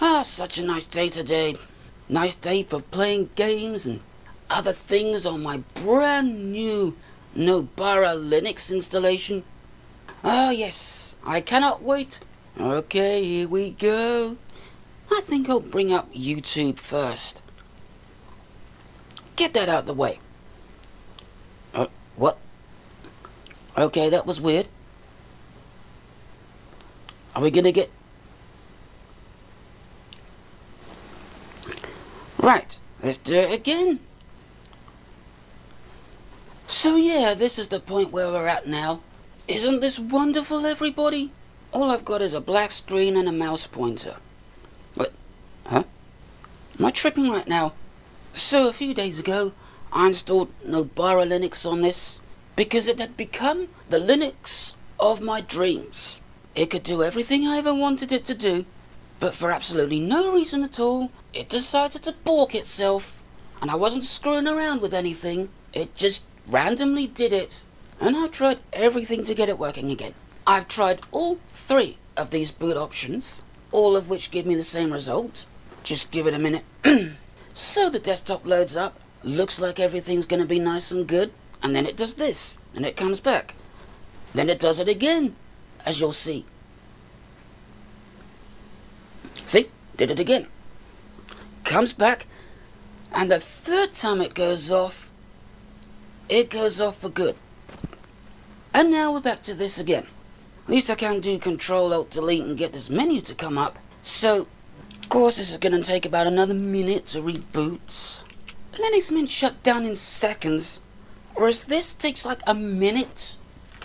Ah, such a nice day today. Nice day for playing games and other things on my brand new Nobara Linux installation. Ah yes, I cannot wait. Okay, here we go. I think I'll bring up YouTube first. Get that out of the way. What? Okay, that was weird. Are we gonna get... Right, let's do it again. So yeah, this is the point where we're at now. Isn't this wonderful, everybody? All I've got is a black screen and a mouse pointer. What? Huh? Am I tripping right now? So a few days ago, I installed Nobara Linux on this because it had become the Linux of my dreams. It could do everything I ever wanted it to do, but for absolutely no reason at all, it decided to bork itself, and I wasn't screwing around with anything. It just randomly did it, and I tried everything to get it working again. I've tried all 3 of these boot options, all of which give me the same result. Just give it a minute. So the desktop loads up, looks like everything's going to be nice and good, and then it does this, and it comes back. Then it does it again, as you'll see. See? Did it again. Comes back, and the 3rd time it goes off for good. And now we're back to this again. At least I can do Control-Alt-Delete and get this menu to come up. So, of course, this is going to take about another minute to reboot. Linux Mint shut down in seconds, whereas this takes like a minute.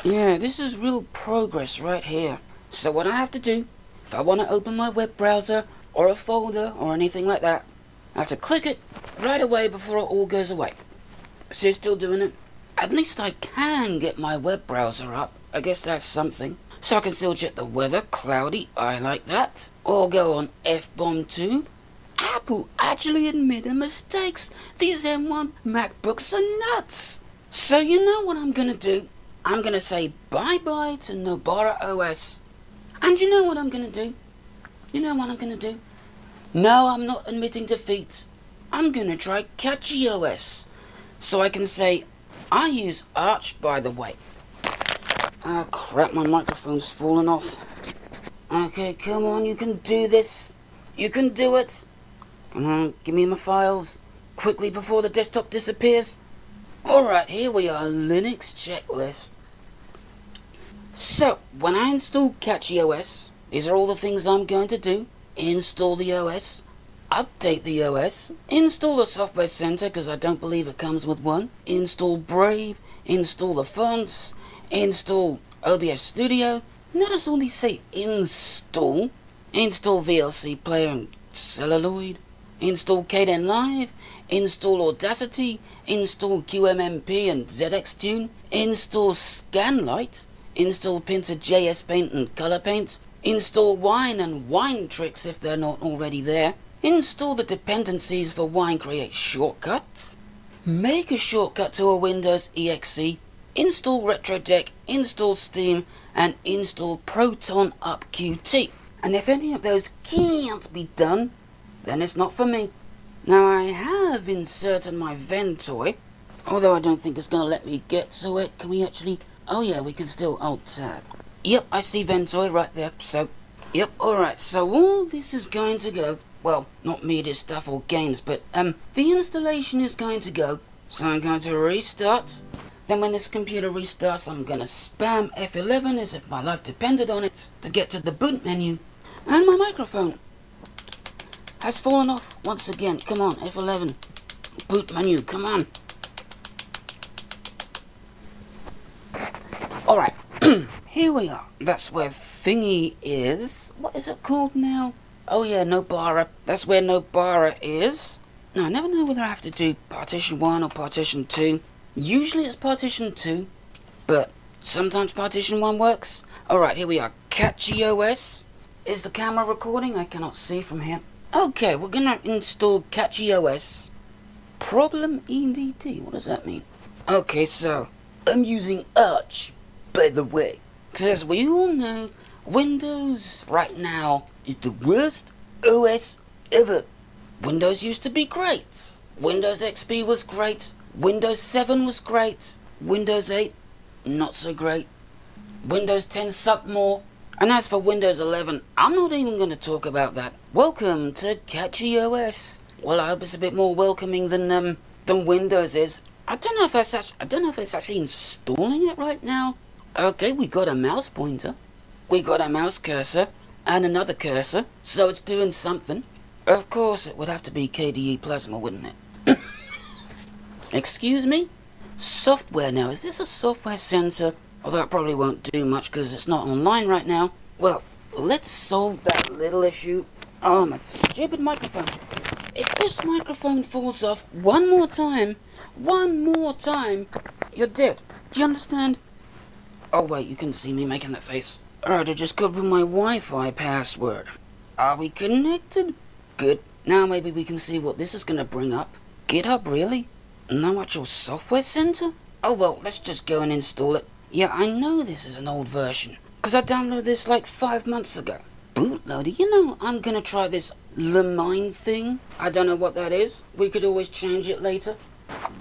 Yeah, this is real progress right here. So what I have to do, if I want to open my web browser or a folder or anything like that, I have to click it right away before it all goes away. See, it's still doing it. At least I can get my web browser up. I guess that's something. So I can still check the weather. Cloudy, I like that. Or go on F-bomb 2. Apple actually admitted mistakes. These M1 MacBooks are nuts. So you know what I'm going to do? I'm going to say bye-bye to Nobara OS. And you know what I'm going to do? You know what I'm going to do? No, I'm not admitting defeat. I'm going to try Cachy OS. So I can say, I use Arch, by the way. Ah, crap, my microphone's fallen off. Okay, come on, you can do this. You can do it. Come on, give me my files. Quickly before the desktop disappears. Alright, here we are, Linux checklist. So, when I install Cachy OS, these are all the things I'm going to do. Install the OS. Update the OS, install the Software Center because I don't believe it comes with one, install Brave, install the fonts, install OBS Studio. Notice all these say install VLC Player and Celluloid, install Kdenlive, install Audacity, install QMMP and ZXTune, install Scanlight, install Pinter JS Paint and Color Paint, install Wine and Wine Tricks if they're not already there. Install the dependencies for Wine Create shortcuts. Make a shortcut to a Windows exe. Install RetroDeck, install Steam, and install Proton Up Qt. And if any of those can't be done, then it's not for me. Now I have inserted my Ventoy, although I don't think it's going to let me get to it. Can we actually... Oh yeah, we can still Alt-Tab. Yep, I see Ventoy right there, so... Yep, alright, so all this is going to go... Well, not media stuff or games, but the installation is going to go. So I'm going to restart. Then when this computer restarts, I'm going to spam F11 as if my life depended on it to get to the boot menu. And my microphone has fallen off once again. Come on, F11. Boot menu, come on. Alright, here we are. That's where thingy is. What is it called now? Oh yeah, Nobara. That's where Nobara is. Now, I never know whether I have to do partition 1 or partition 2. Usually it's partition 2, but sometimes partition 1 works. Alright, here we are. Cachy OS. Is the camera recording? I cannot see from here. Okay, we're gonna install Cachy OS. Problem EDD. What does that mean? Okay, so I'm using Arch, by the way. Because as we all know, Windows right now is the worst OS ever. Windows used to be great. Windows XP was great. Windows 7 was great. Windows 8, not so great. Windows 10 sucked more. And as for Windows 11, I'm not even going to talk about that. Welcome to Cachy OS. Well, I hope it's a bit more welcoming than Windows is. I don't know if it's actually installing it right now. Okay, we got a mouse pointer. We got a mouse cursor and another cursor, so it's doing something. Of course, it would have to be KDE Plasma, wouldn't it? Excuse me? Software now. Is this a software center? Although it probably won't do much because it's not online right now. Well, let's solve that little issue. Oh, my stupid microphone. If this microphone falls off one more time, you're dead. Do you understand? Oh, wait, you couldn't see me making that face. Alright, I just got my Wi-Fi password. Are we connected? Good. Now maybe we can see what this is going to bring up. GitHub, really? No actual software center? Oh well, let's just go and install it. Yeah, I know this is an old version, because I downloaded this like 5 months ago. Bootloader, you know, I'm going to try this Lemine thing. I don't know what that is. We could always change it later.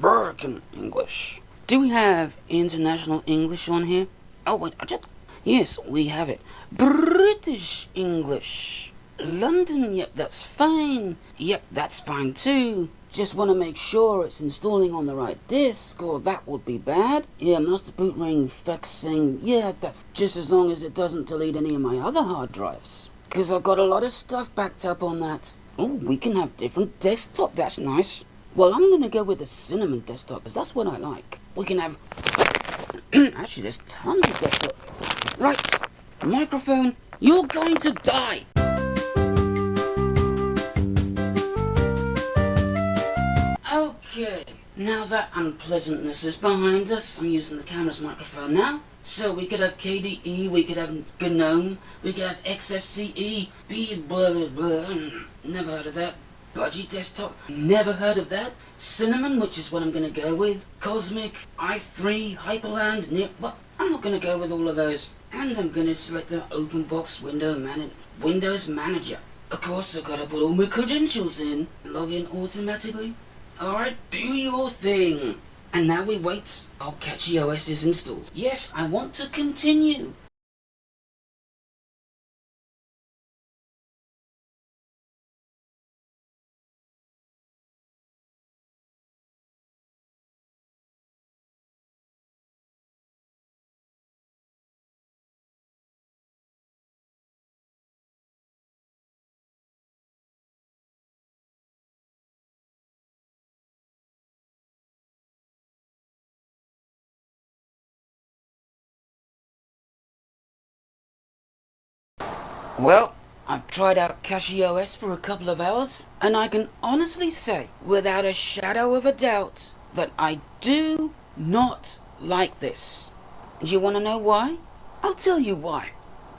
American English. Do we have international English on here? Oh wait, yes, we have it. British English. London, yep, that's fine. Yep, that's fine too. Just want to make sure it's installing on the right disk, or that would be bad. Yeah, master boot ring fax saying, yeah, that's just as long as it doesn't delete any of my other hard drives. Because I've got a lot of stuff backed up on that. Oh, we can have different desktop, that's nice. Well, I'm going to go with the Cinnamon desktop, because that's what I like. We can have... Actually, there's tons of desktop. Right, microphone, you're going to die. Okay, now that unpleasantness is behind us, I'm using the camera's microphone now. So we could have KDE, we could have GNOME, we could have XFCE, never heard of that. Budgie Desktop, never heard of that. Cinnamon, which is what I'm going to go with. Cosmic, i3, Hyperland, but I'm not going to go with all of those. And I'm going to select the OpenBox Windows Manager. Of course, I've got to put all my credentials in. Log in automatically. Alright, do your thing. And now we wait. Oh, Cachy OS is installed. Yes, I want to continue. Well, I've tried out Cachy OS for a couple of hours, and I can honestly say, without a shadow of a doubt, that I do not like this. Do you want to know why? I'll tell you why.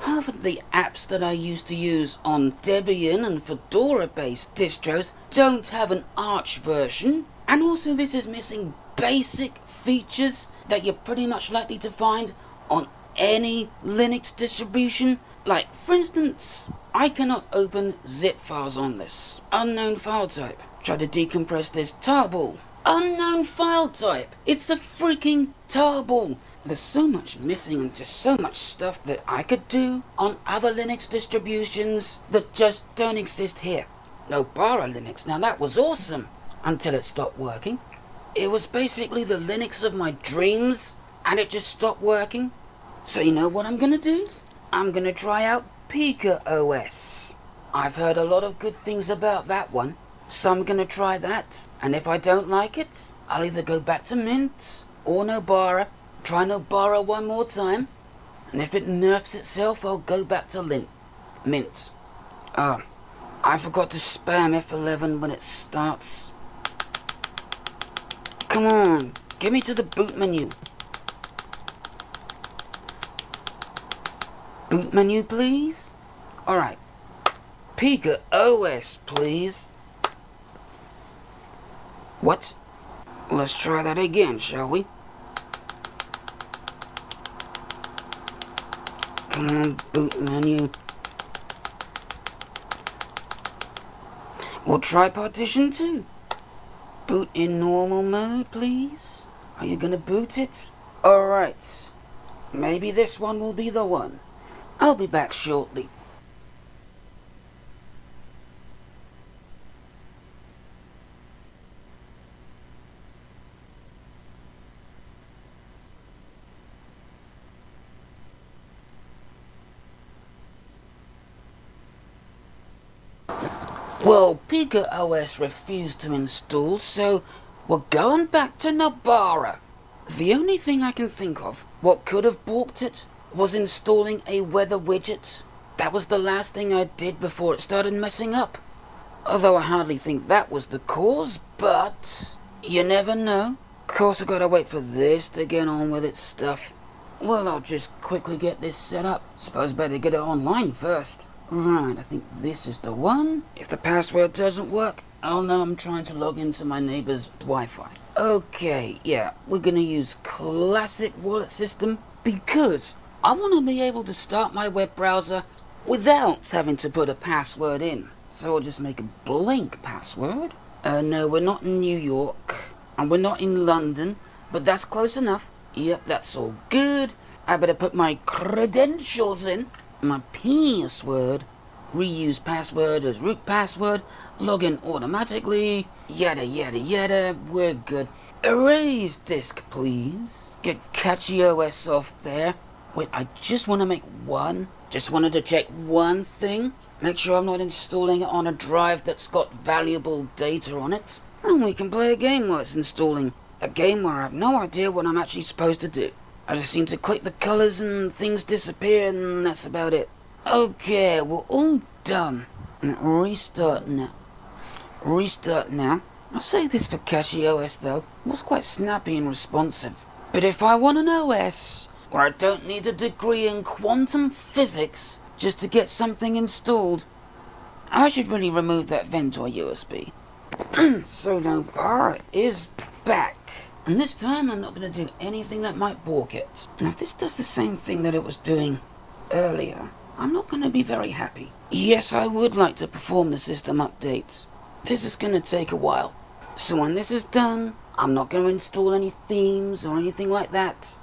Half of the apps that I used to use on Debian and Fedora-based distros don't have an Arch version, and also this is missing basic features that you're pretty much likely to find on any Linux distribution. Like, for instance, I cannot open zip files on this. Unknown file type. Try to decompress this tarball. Unknown file type. It's a freaking tarball. There's so much missing and just so much stuff that I could do on other Linux distributions that just don't exist here. Nobara Linux, now that was awesome until it stopped working. It was basically the Linux of my dreams and it just stopped working. So you know what I'm gonna do? I'm gonna try out Pika OS. I've heard a lot of good things about that one, so I'm gonna try that. And if I don't like it, I'll either go back to Mint or Nobara. Try Nobara one more time, and if it nerfs itself, I'll go back to Mint. I forgot to spam F11 when it starts. Come on, get me to the boot menu. Boot menu, please. Alright. Pika OS, please. What? Let's try that again, shall we? Come on, boot menu. We'll try partition 2. Boot in normal mode, please. Are you gonna boot it? Alright. Maybe this one will be the one. I'll be back shortly. Well, Pika OS refused to install, so we're going back to Nobara. The only thing I can think of, what could have balked it, was installing a weather widget. That was the last thing I did before it started messing up. Although I hardly think that was the cause, but you never know. Of course I gotta wait for this to get on with its stuff. Well, I'll just quickly get this set up. Suppose better get it online first. Right, I think this is the one. If the password doesn't work, I'll know I'm trying to log into my neighbor's Wi-Fi. Okay, yeah, we're gonna use classic wallet system because I want to be able to start my web browser without having to put a password in. So I'll just make a blank password. No, we're not in New York and we're not in London, but that's close enough. Yep, that's all good. I better put my credentials in. My password, reuse password as root password, login automatically, yada yada yada, we're good. Erase disk please, get Cachy OS off there. Wait, I just want to make one, just wanted to check one thing, make sure I'm not installing it on a drive that's got valuable data on it. And we can play a game while it's installing, a game where I have no idea what I'm actually supposed to do. I just seem to click the colours and things disappear and that's about it. Okay, we're all done. Restart now. Restart now. I'll say this for Cachy OS though. It was quite snappy and responsive. But if I want an OS where I don't need a degree in quantum physics just to get something installed, I should really remove that Ventoy USB. So Nobara is back. And this time I'm not going to do anything that might balk it. Now if this does the same thing that it was doing earlier, I'm not going to be very happy. Yes, I would like to perform the system updates. This is going to take a while. So when this is done, I'm not going to install any themes or anything like that.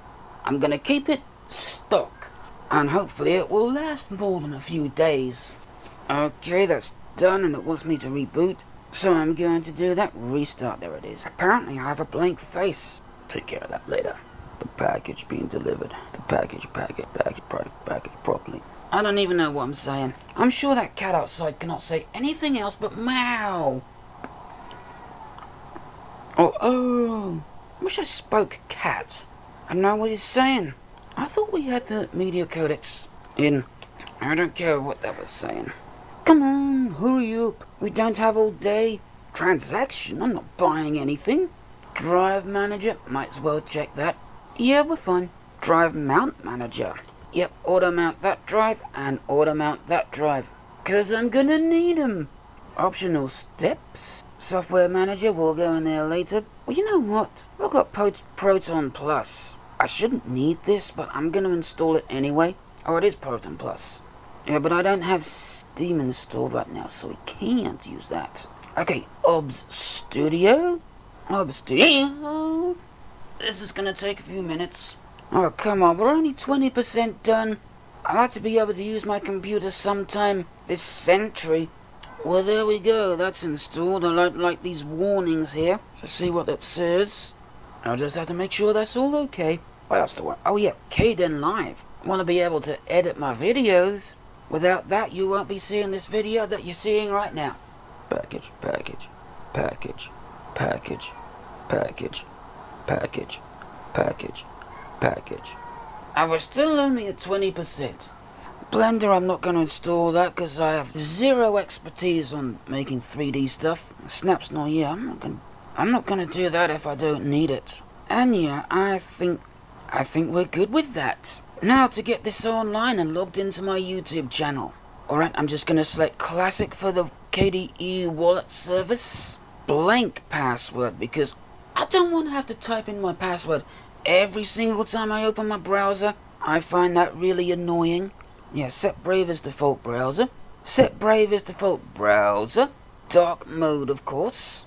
I'm going to keep it stock. And hopefully it will last more than a few days. Okay, that's done and it wants me to reboot. So I'm going to do that. Restart, there it is. Apparently I have a blank face. Take care of that later. The package being delivered. The package properly. I don't even know what I'm saying. I'm sure that cat outside cannot say anything else but meow. Oh. I wish I spoke cat. I know what he's saying. I thought we had the media codecs in. I don't care what that was saying. Come on, hurry up. We don't have all day. Transaction, I'm not buying anything. Drive manager, might as well check that. Yeah, we're fine. Drive mount manager. Yep, auto mount that drive and auto mount that drive. Cause I'm gonna need them. Optional steps. Software manager, we'll go in there later. Well, you know what? I've got Proton Plus. I shouldn't need this, but I'm gonna install it anyway. Oh, it is Proton Plus. Yeah, but I don't have Steam installed right now, so we can't use that. Okay, OBS Studio. OBS Studio. This is gonna take a few minutes. Oh, come on, we're only 20% done. I'd like to be able to use my computer sometime this century. Well, there we go, that's installed. I like these warnings here. So see what that says. I'll just have to make sure that's all okay. What else do I... Oh yeah, Kden Live. I want to be able to edit my videos. Without that, you won't be seeing this video that you're seeing right now. Package. I was still only at 20%. Blender, I'm not going to install that because I have zero expertise on making 3D stuff. Snap's not here. I'm not going to do that if I don't need it. And yeah, I think we're good with that. Now to get this online and logged into my YouTube channel. Alright, I'm just going to select Classic for the KDE wallet service. Blank password because I don't want to have to type in my password every single time I open my browser. I find that really annoying. Yeah, set Brave as default browser. Set Brave as default browser. dark mode, of course.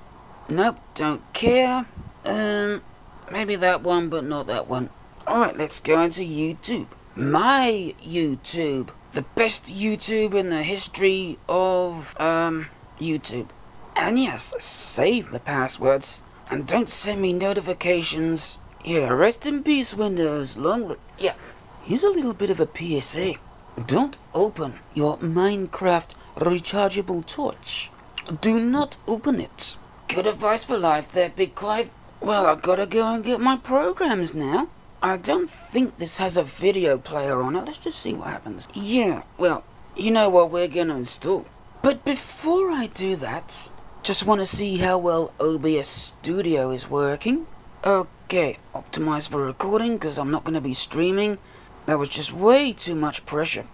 Nope, don't care. Maybe that one, but not that one. Alright, let's go into YouTube. My YouTube. The best YouTube in the history of, YouTube. And yes, save the passwords. And don't send me notifications. Yeah, rest in peace, Windows. Yeah, here's a little bit of a PSA. Don't open your Minecraft rechargeable torch. Do not open it. Good advice for life there, Big Clive. Well, I gotta go and get my programs now. I don't think this has a video player on it. Let's just see what happens. Yeah, well, you know what we're gonna install. But before I do that, just want to see how well OBS Studio is working. Okay, optimize for recording because I'm not going to be streaming. That was just way too much pressure.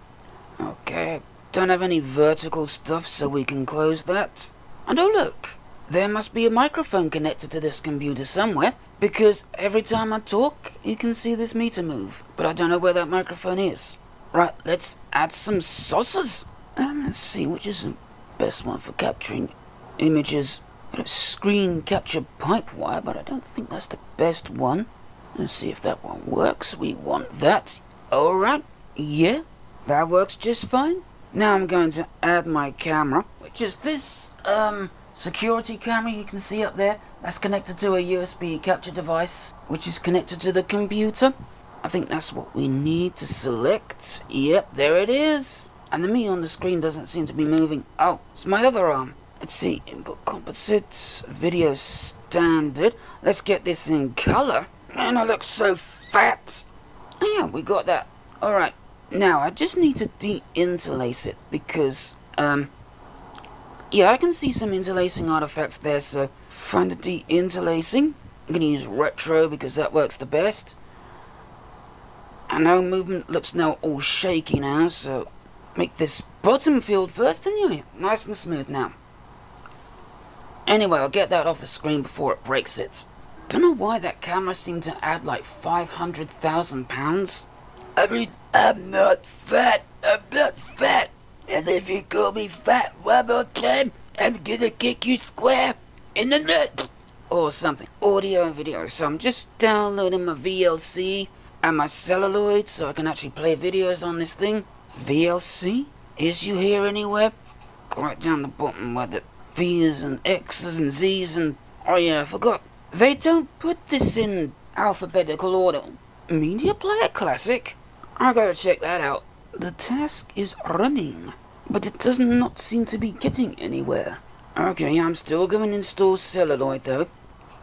Okay, don't have any vertical stuff, so we can close that. And oh look, there must be a microphone connected to this computer somewhere, because every time I talk, you can see this meter move. But I don't know where that microphone is. Right, let's add some sauces. Let's see, which is the best one for capturing images. Screen capture pipe wire, but I don't think that's the best one. Let's see if that one works. We want that. Alright, yeah, that works just fine. Now I'm going to add my camera, which is this security camera you can see up there. That's connected to a USB capture device, which is connected to the computer. I think that's what we need to select. Yep, there it is. And the me on the screen doesn't seem to be moving. Oh, it's my other arm. Let's see, input composites, video standard. Let's get this in color. Man, I look so fat. Oh, yeah, we got that. Alright, now I just need to de-interlace it because, yeah, I can see some interlacing artifacts there, so find the de-interlacing. I'm going to use retro because that works the best. And our movement looks now all shaky now, so make this bottom field first, and yeah, nice and smooth now. Anyway, I'll get that off the screen before it breaks it. Don't know why that camera seemed to add like 500,000 pounds. I mean, I'm not fat. And if you call me fat one more time, I'm gonna kick you square in the nut. Or something. Audio and video. So I'm just downloading my VLC and my celluloid so I can actually play videos on this thing. VLC? Is you here anywhere? Go right down the bottom where the V's and X's and Z's and... Oh yeah, I forgot. They don't put this in alphabetical order. Media Player Classic? I gotta check that out. The task is running, but it does not seem to be getting anywhere. Okay, I'm still going to install celluloid though,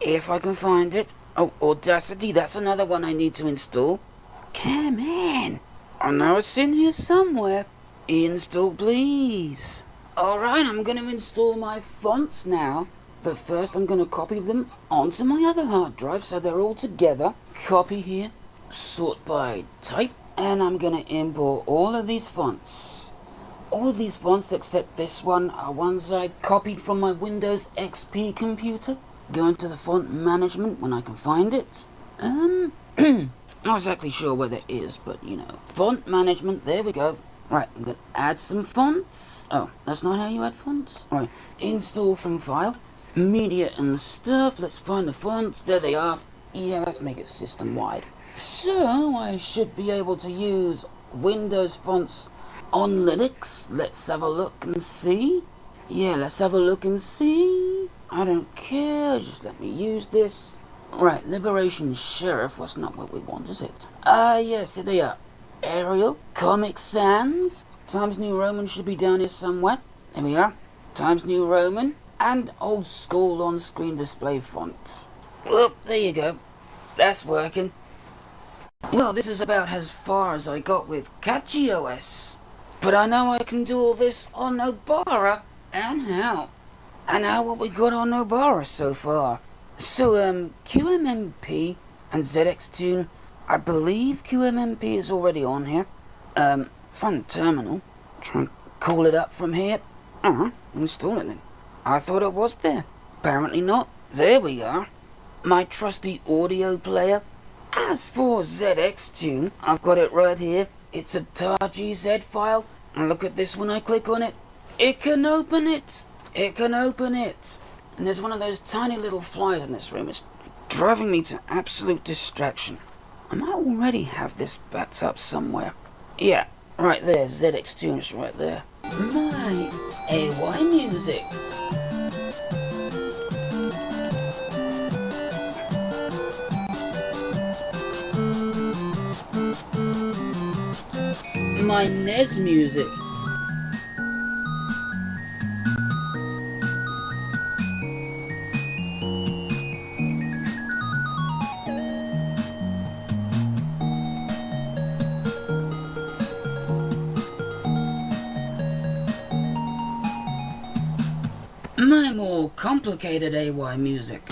if I can find it. Oh, Audacity, that's another one I need to install. Come on. I know it's in here somewhere. Install, please. Alright, I'm going to install my fonts now. But first I'm going to copy them onto my other hard drive so they're all together. Copy here, sort by type, and I'm going to import all of these fonts. All of these fonts except this one are ones I copied from my Windows XP computer. Go into the font management when I can find it. Not exactly sure where that is, but you know. Font management, there we go. Right, I'm going to add some fonts. Oh, that's not how you add fonts? Alright, install from file. Media and stuff. Let's find the fonts. There they are. Yeah, let's make it system-wide. So, I should be able to use Windows fonts on Linux. Let's have a look and see. Yeah, let's have a look and see. I don't care. Just let me use this. Right, Liberation Sheriff. That's not what we want, is it? Yes, here they are. Arial, Comic Sans, Times New Roman should be down here somewhere. There we are. Times New Roman, and old school on-screen display font. Well, there you go. That's working. Well, this is about as far as I got with Cachy OS. But I know I can do all this on Nobara, and how? And how what we got on Nobara so far. So, QMMP and ZXTune. I believe QMMP is already on here. Fun terminal. Try and call it up from here. Install it then. I thought it was there. Apparently not. There we are. My trusty audio player. As for ZXTune, I've got it right here. It's a tar GZ file. And look at this when I click on it. It can open it. It can open it. And there's one of those tiny little flies in this room. It's driving me to absolute distraction. I might already have this backed up somewhere. Yeah, right there, ZX Tunes right there. My AY music. My NES music. My more complicated AY music.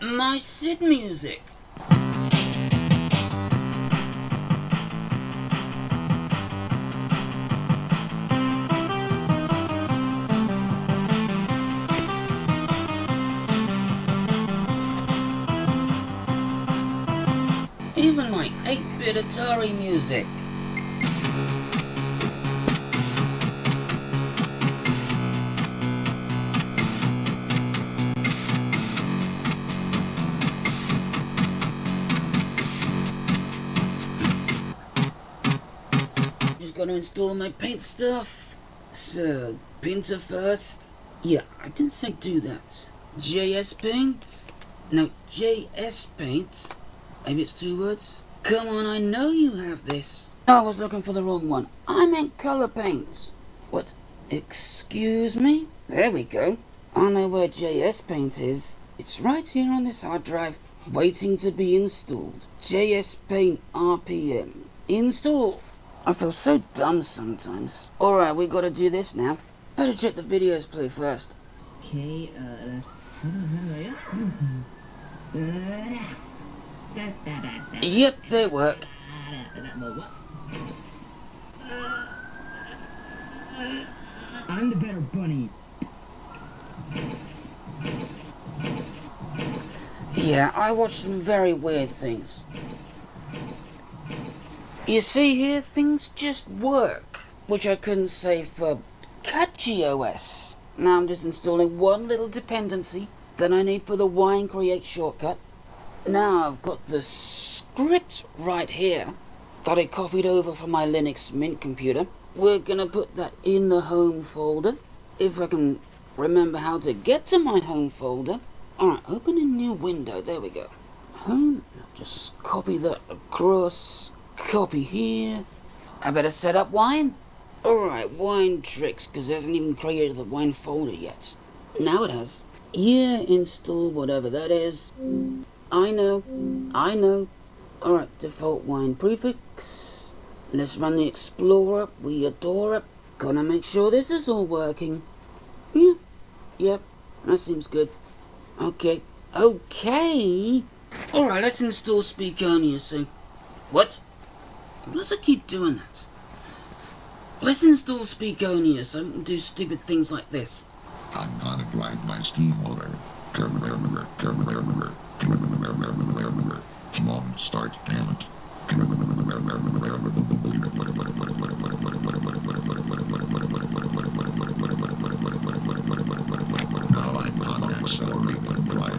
My SID music. Even my 8-bit Atari music. Just gotta install my paint stuff. So, painter first. Yeah, I didn't say do that. JS Paint? No, JS Paint. Maybe it's 2 words? Come on, I know you have this. I was looking for the wrong one. I meant color paint. What? Excuse me? There we go. I know where JS Paint is. It's right here on this hard drive, waiting to be installed. JS Paint RPM. Install. I feel so dumb sometimes. Alright, we gotta do this now. Better check the videos play first. Okay, Yep, they work. I'm the better bunny. Yeah, I watch some very weird things. You see here, things just work. Which I couldn't say for Cachy OS. Now I'm just installing one little dependency that I need for the wine create shortcut. Now I've got the script right here that I copied over from my Linux Mint computer. We're gonna put that in the home folder. If I can remember how to get to my home folder. Alright, open a new window, there we go. Home, just copy that across, copy here. I better set up wine. Alright, wine tricks, because it hasn't even created the wine folder yet. Now it has. Yeah, install whatever that is. I know. Alright, default wine prefix. Let's run the Explorer. We adore it. Gotta make sure this is all working. Yeah, yep, that seems good. Okay. Alright, let's install Speakonia, so... What? Why does it keep doing that? Let's install Speakonia so we can do stupid things like this. I'm gonna drive my steamroller. Come on, start, damn it. Now I'm gonna accelerate and drive.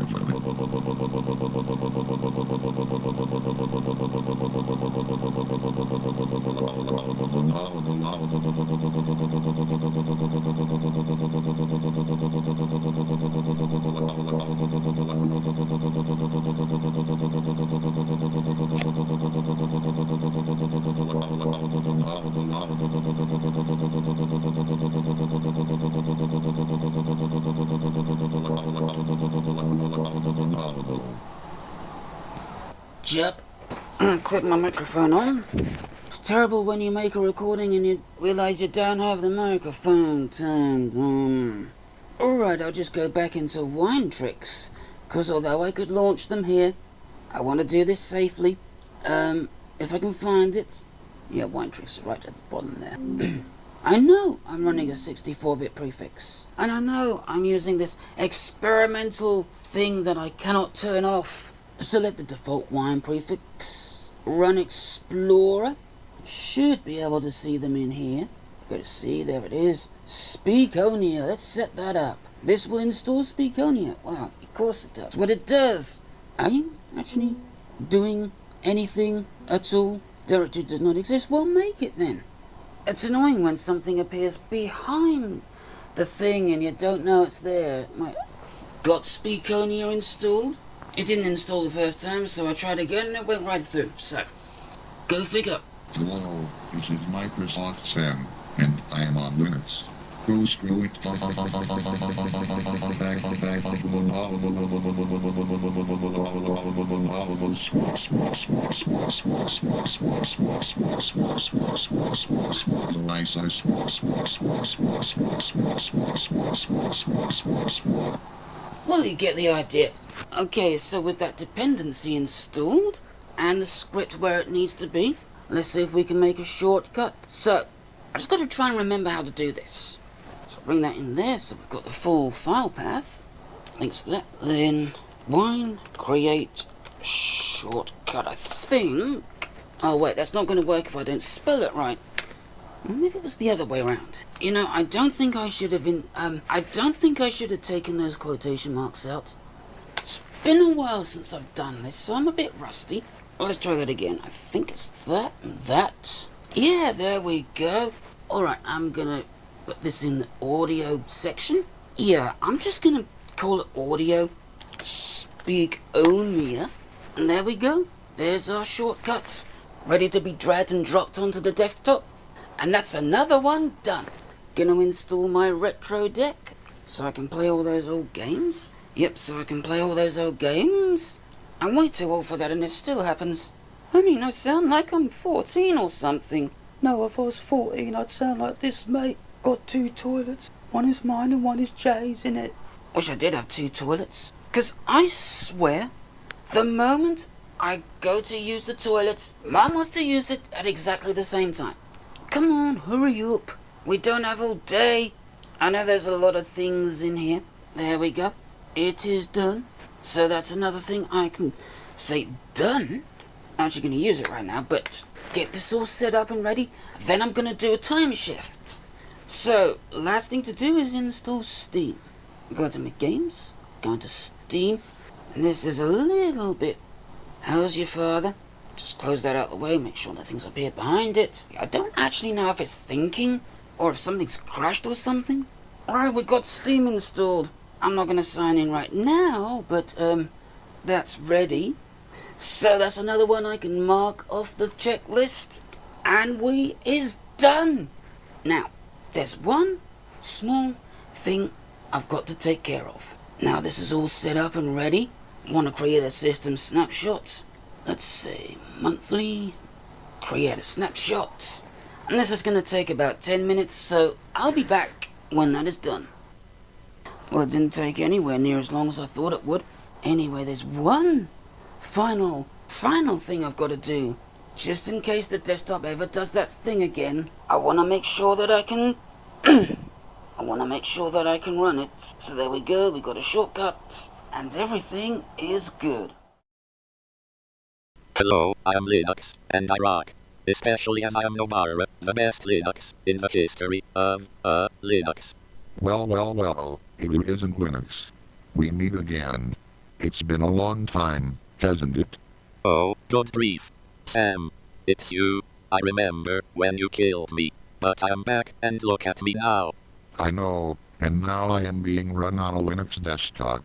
Jup. Click my microphone on. It's terrible when you make a recording and you realise you don't have the microphone turned on. Alright, I'll just go back into wine tricks, because although I could launch them here, I want to do this safely. If I can find it. Yeah, wine tricks right at the bottom there. I know I'm running a 64-bit prefix. And I know I'm using this experimental thing that I cannot turn off. Select the default wine prefix. Run Explorer. Should be able to see them in here. Go to see, there it is. Speakonia, let's set that up. This will install Speakonia. Wow, of course it does. What it does. Are you actually doing anything at all? Directory does not exist. Well, make it then. It's annoying when something appears behind the thing and you don't know it's there. Got Speakonia installed? It didn't install the first time, so I tried again and it went right through. So, go figure. Hello, this is Microsoft Sam, and I am on Linux. Go screw it. Well, you get the idea. Okay, so with that dependency installed, and the script where it needs to be, let's see if we can make a shortcut. So, I just got to try and remember how to do this. So bring that in there, so we've got the full file path. Links to that. Then, wine, create, shortcut, I think. Oh wait, that's not going to work if I don't spell it right. Maybe it was the other way around. You know, I don't think I should have taken those quotation marks out. It's been a while since I've done this, so I'm a bit rusty. Well, let's try that again. I think it's that and that. Yeah, there we go. Alright, I'm gonna put this in the audio section. Yeah, I'm just gonna call it audio. Speakonia. And there we go. There's our shortcuts. Ready to be dragged and dropped onto the desktop. And that's another one done. Gonna install my retro deck so I can play all those old games. Yep, so I can play all those old games. I'm way too old for that and it still happens. I mean, I sound like I'm 14 or something. No, if I was 14, I'd sound like this, mate. Got 2 toilets. One is mine and one is Jay's, innit? Wish I did have 2 toilets. 'Cause I swear, the moment I go to use the toilet, Mum wants to use it at exactly the same time. Come on, hurry up. We don't have all day. I know there's a lot of things in here. There we go. It is done. So that's another thing I can say done. I'm actually going to use it right now, but get this all set up and ready. Then I'm going to do a time shift. So, last thing to do is install Steam. Go to my games, go into Steam, and this is a little bit. How's your father? Just close that out of the way, make sure nothing's up here behind it. I don't actually know if it's thinking, or if something's crashed or something. Alright, we got Steam installed. I'm not going to sign in right now, but that's ready. So that's another one I can mark off the checklist. And we is done. Now, there's one small thing I've got to take care of. Now this is all set up and ready. I want to create a system snapshot. Let's say monthly, create a snapshot. And this is going to take about 10 minutes, so I'll be back when that is done. Well, it didn't take anywhere near as long as I thought it would. Anyway, there's one final thing I've got to do. Just in case the desktop ever does that thing again, I want to make sure that I can run it. So there we go, we got a shortcut, and everything is good. Hello, I am Linux, and I rock. Especially as I am Nobara, the best Linux in the history of Linux. Well, it isn't Linux. We meet again. It's been a long time, hasn't it? Oh, good grief. Sam, it's you. I remember when you killed me, but I am back and look at me now. I know, and now I am being run on a Linux desktop.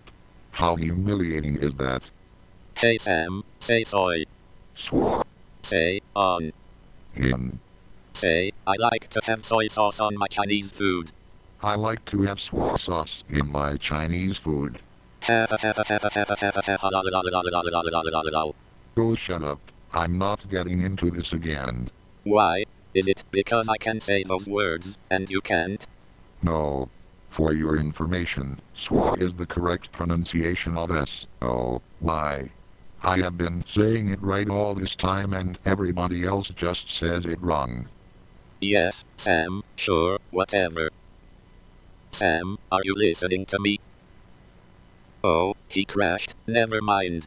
How humiliating is that? Hey Sam, say soy. Swore. Say on. In. Say, I like to have soy sauce on my Chinese food. I like to have soy sauce in my Chinese food. Go shut up. I'm not getting into this again. Why? Is it because I can say those words and you can't? No. For your information, SWA is the correct pronunciation of S-O-Y. I have been saying it right all this time and everybody else just says it wrong. Yes, Sam, sure, whatever. Sam, are you listening to me? Oh, he crashed, never mind.